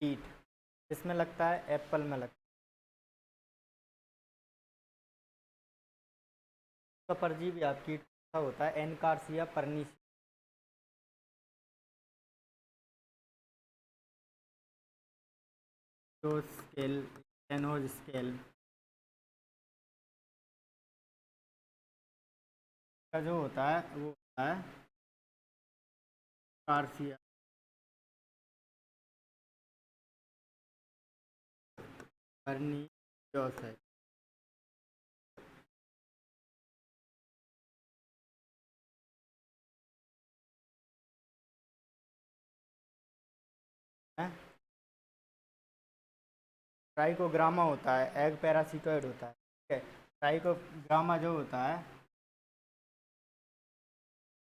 कीट इसमें लगता है, एप्पल में लगता है। तो परजीवी कीट का होता है एनकार्सिया परनीस। जो स्केल सेनोज स्केल का जो होता है वो होता है कार्सिया परनीस है। ट्राइकोग्रामा होता है, एग पैरासिटोइड होता है, ठीक है। ट्राइकोग्रामा जो होता है,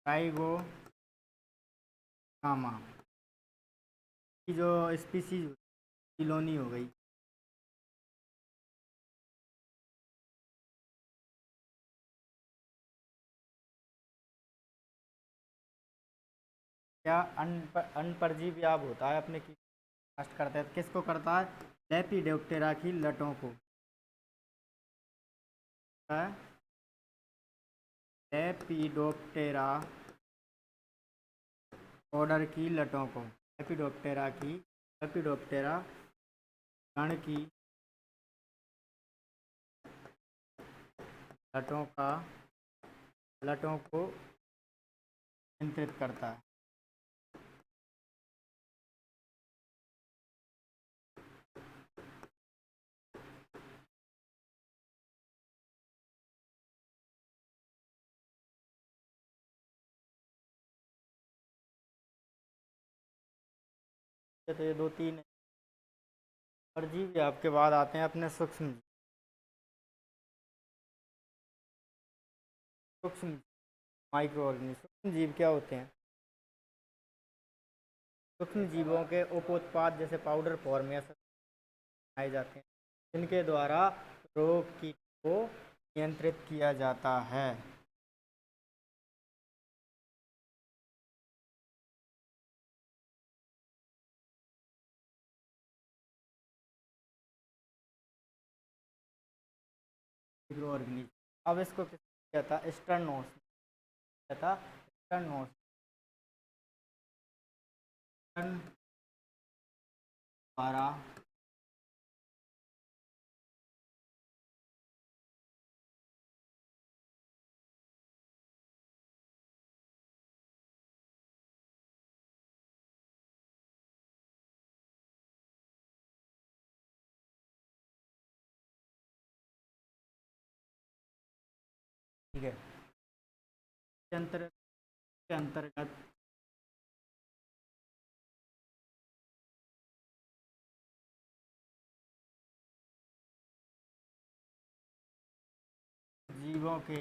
ट्राइगोग्रामा की जो स्पीसीज किलोनी हो गई, क्या अनपरजीव्याब होता है अपने की नष्ट करता है। किसको करता है? लेपिडोप्टेरा की लटों को। लेपिडोप्टेरा ऑर्डर की लटों को, लेपिडोप्टेरा गण की लटों को नियंत्रित करता है। तो ये दो तीन परजीवी आपके बाद आते हैं अपने सूक्ष्म माइक्रो ऑर्गेनिज्म। सूक्ष्म जीव क्या होते हैं? सूक्ष्म जीवों के उपोत्पाद जैसे पाउडर फॉर्म या बनाए जाते हैं, जिनके द्वारा रोग कीट को नियंत्रित किया जाता है। Micro organism. अब इसको किस क्या था? स्टर्नोस क्या था? स्टर्नोस द्वारा ठीक है। के अंतर्गत जीवों के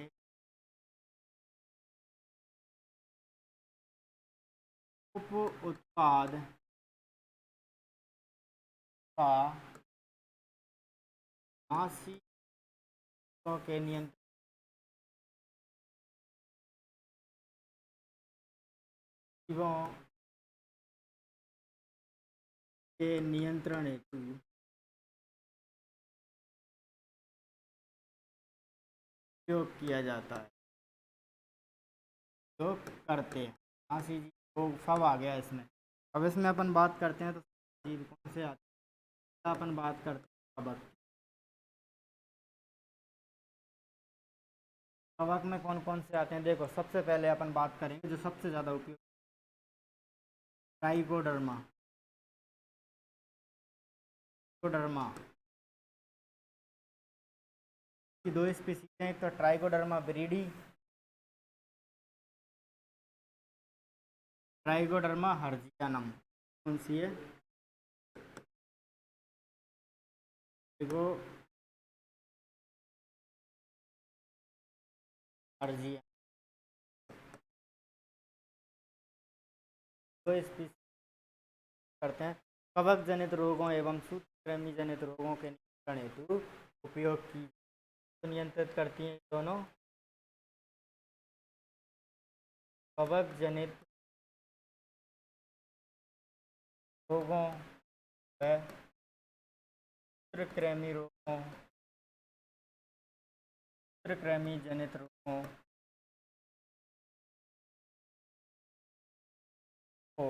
उप उत्पाद का मांसपेशियों के नियंत्रण जीवों के नियंत्रण हेतु उपयोग किया जाता है, तो करते हैं। हाँ सी जी, वो सब आ गया इसमें। अब इसमें अपन बात करते हैं तो जीव कौन से आते हैं, अपन बात करते हैं कवक। कवक में कौन कौन से आते हैं, देखो सबसे पहले अपन बात करेंगे जो सबसे ज़्यादा उपयोग, ट्राइकोडर्मा। ट्राइकोडर्मा की दो स्पीसीज हैं, एक तो ट्राइकोडर्मा विरिडी, ट्राइकोडर्मा हर्जियानम। कौन सी है, देखो हर्जिया, दो स्पीसीज करते हैं। कवक जनित रोगों एवं सूत्रकृमि जनित रोगों के नियंत्रण हेतु उपयोग की, तो नियंत्रित करती हैं दोनों। कवक जनित रोगों व सूत्रकृमि रोगों, सूत्रकृमि जनित रोगों को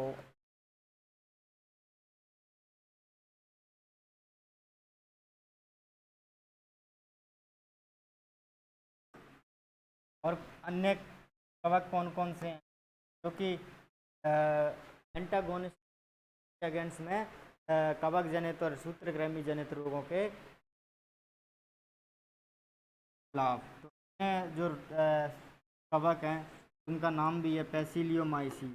और अन्य कवक कौन कौन से हैं जो कि एंटागोनिस्ट एजेंट्स में कवक जनित और सूत्रकृमि जनित रोगों के खिलाफ, तो इनमें जो कवक हैं उनका नाम भी है पैसिलियोमाइसी।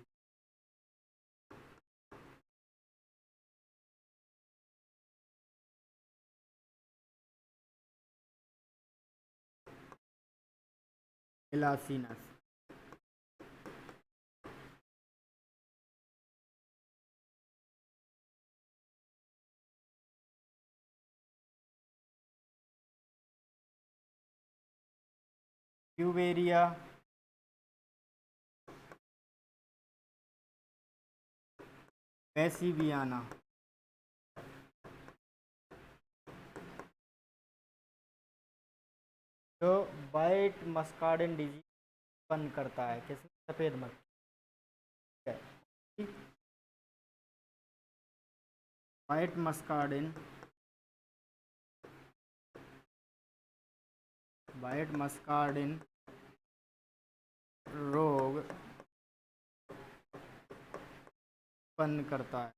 इलासीनस, ट्यूबेरिया, पैसिवियाना। जो वाइट मस्कार्डिन डिजीज उत्पन्न करता है, किसमें, सफ़ेद मक्खी है, वाइट मस्कार्डिन, वाइट मस्कार्डिन रोग उत्पन्न करता है।